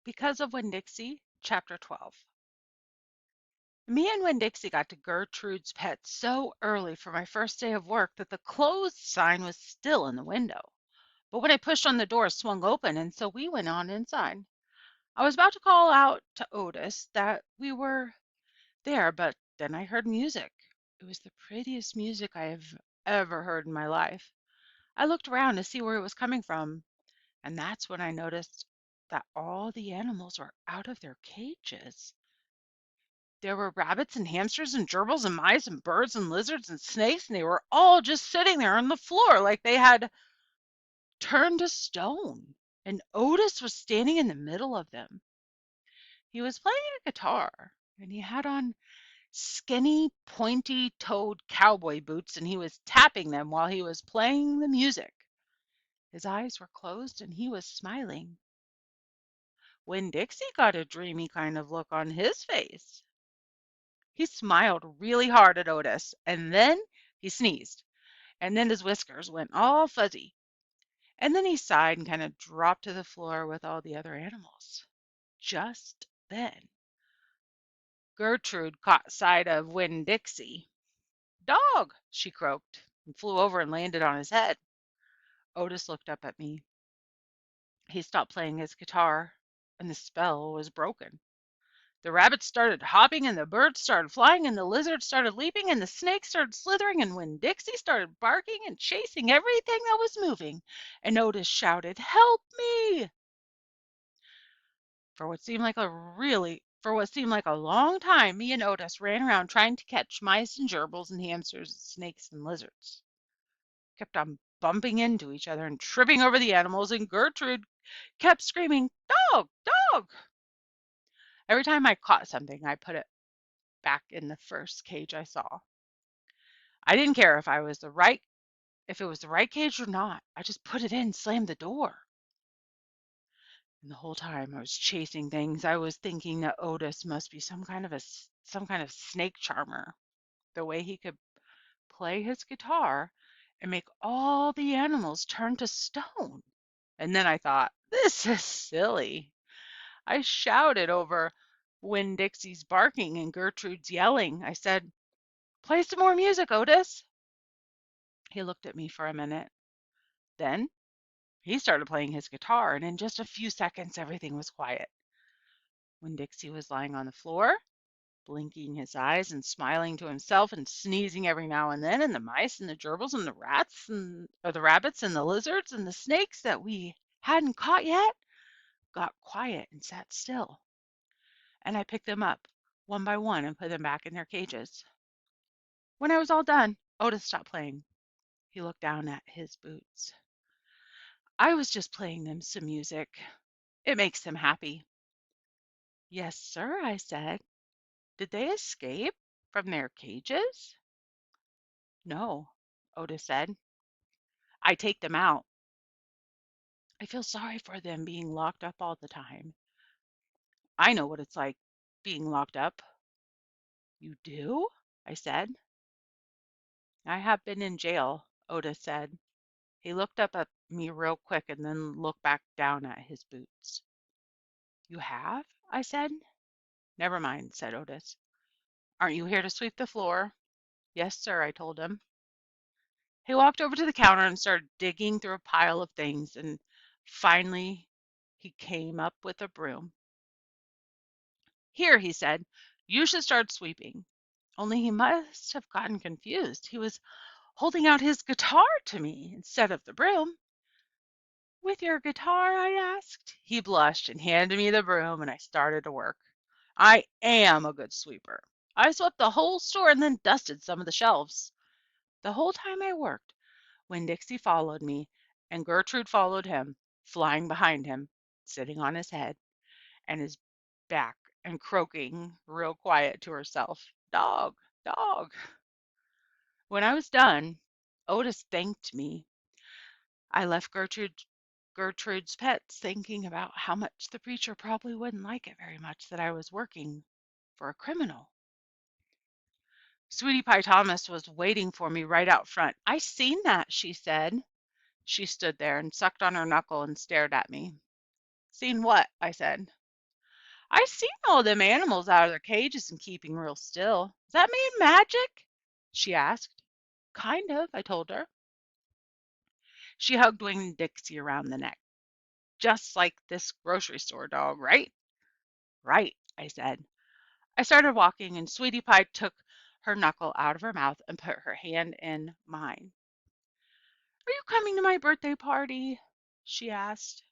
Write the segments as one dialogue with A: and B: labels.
A: Because of Winn-Dixie, Chapter 12. Me and Winn-Dixie got to Gertrude's Pet so early for my first day of work that the closed sign was still in the window. But when I pushed on the door, it swung open, and so we went on inside. I was about to call out to Otis that we were there, but then I heard music. It was the prettiest music I have ever heard in my life. I looked around to see where it was coming from, and that's when I noticed that all the animals were out of their cages. There were rabbits and hamsters and gerbils and mice and birds and lizards and snakes, and they were all just sitting there on the floor like they had turned to stone. And Otis was standing in the middle of them. He was playing a guitar, and he had on skinny, pointy-toed cowboy boots, and he was tapping them while he was playing the music. His eyes were closed, and he was smiling. When Dixie got a dreamy kind of look on his face. He smiled really hard at Otis, and then he sneezed, and then his whiskers went all fuzzy, and then he sighed and kind of dropped to the floor with all the other animals. Just then, Gertrude caught sight of Winn-Dixie. "Dog!" she croaked, and flew over and landed on his head. Otis looked up at me. He stopped playing his guitar, and the spell was broken. The rabbits started hopping, and the birds started flying, and the lizards started leaping, and the snakes started slithering, and when Dixie started barking and chasing everything that was moving, and Otis shouted, "Help me!" For what seemed like a long time, me and Otis ran around trying to catch mice and gerbils and hamsters and snakes and lizards. Kept on bumping into each other and tripping over the animals, and Gertrude kept screaming, "Dog! Dog!" Every time I caught something, I put it back in the first cage I saw. I didn't care if it was the right cage or not. I just put it in, slammed the door. And the whole time I was chasing things, I was thinking that Otis must be some kind of snake charmer. The way he could play his guitar and make all the animals turn to stone. And then I thought, this is silly. I shouted over Winn-Dixie's barking and Gertrude's yelling. I said, "Play some more music, Otis." He looked at me for a minute. Then he started playing his guitar, and in just a few seconds, everything was quiet. Winn-Dixie was lying on the floor, blinking his eyes and smiling to himself and sneezing every now and then, and the mice and the gerbils and the rabbits and the lizards and the snakes that we hadn't caught yet got quiet and sat still. And I picked them up one by one and put them back in their cages. When I was all done, Otis stopped playing. He looked down at his boots. "I was just playing them some music. It makes them happy." "Yes, sir," I said. "Did they escape from their cages?" "No," Otis said. "I take them out. I feel sorry for them being locked up all the time. I know what it's like being locked up." "You do?" I said. "I have been in jail," Otis said. He looked up at me real quick and then looked back down at his boots. "You have?" I said. "Never mind," said Otis. "Aren't you here to sweep the floor?" "Yes, sir," I told him. He walked over to the counter and started digging through a pile of things, and finally he came up with a broom. "Here," he said, "you should start sweeping." Only he must have gotten confused. He was holding out his guitar to me instead of the broom. "With your guitar?" I asked. He blushed and handed me the broom, and I started to work. I am a good sweeper. I swept the whole store and then dusted some of the shelves. The whole time I worked, Winn-Dixie followed me, and Gertrude followed him, flying behind him, sitting on his head and his back and croaking real quiet to herself, "Dog, dog." When I was done, Otis thanked me. I left Gertrude's Pets thinking about how much the preacher probably wouldn't like it very much that I was working for a criminal. Sweetie Pie Thomas was waiting for me right out front. "I seen that," she said. She stood there and sucked on her knuckle and stared at me. "Seen what?" I said. I seen all them animals out of their cages and keeping real still. Does that mean magic? She asked. Kind of, I told her. She hugged Winn-Dixie around the neck. Just like this grocery store dog, right? Right, I said. I started walking, and Sweetie Pie took her knuckle out of her mouth and put her hand in mine. Are you coming to my birthday party? She asked.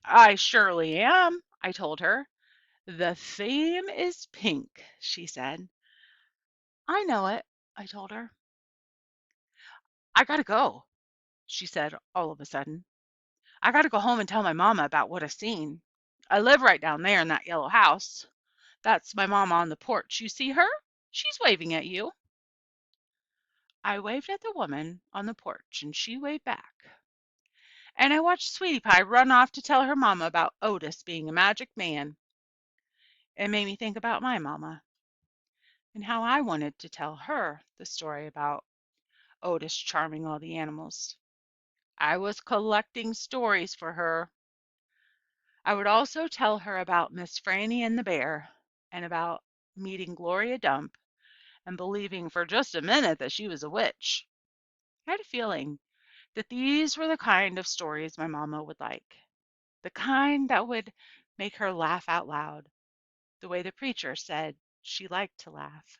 A: I surely am, I told her. The theme is pink, she said. I know it, I told her. I gotta go, she said all of a sudden. I gotta go home and tell my mama about what I seen. I live right down there in that yellow house. That's my mama on the porch. You see her? She's waving at you. I waved at the woman on the porch, and she waved back. And I watched Sweetie Pie run off to tell her mama about Otis being a magic man. It made me think about my mama and how I wanted to tell her the story about Otis charming all the animals. I was collecting stories for her. I would also tell her about Miss Franny and the bear, and about meeting Gloria Dump and believing for just a minute that she was a witch. I had a feeling that these were the kind of stories my mama would like, the kind that would make her laugh out loud, the way the preacher said she liked to laugh.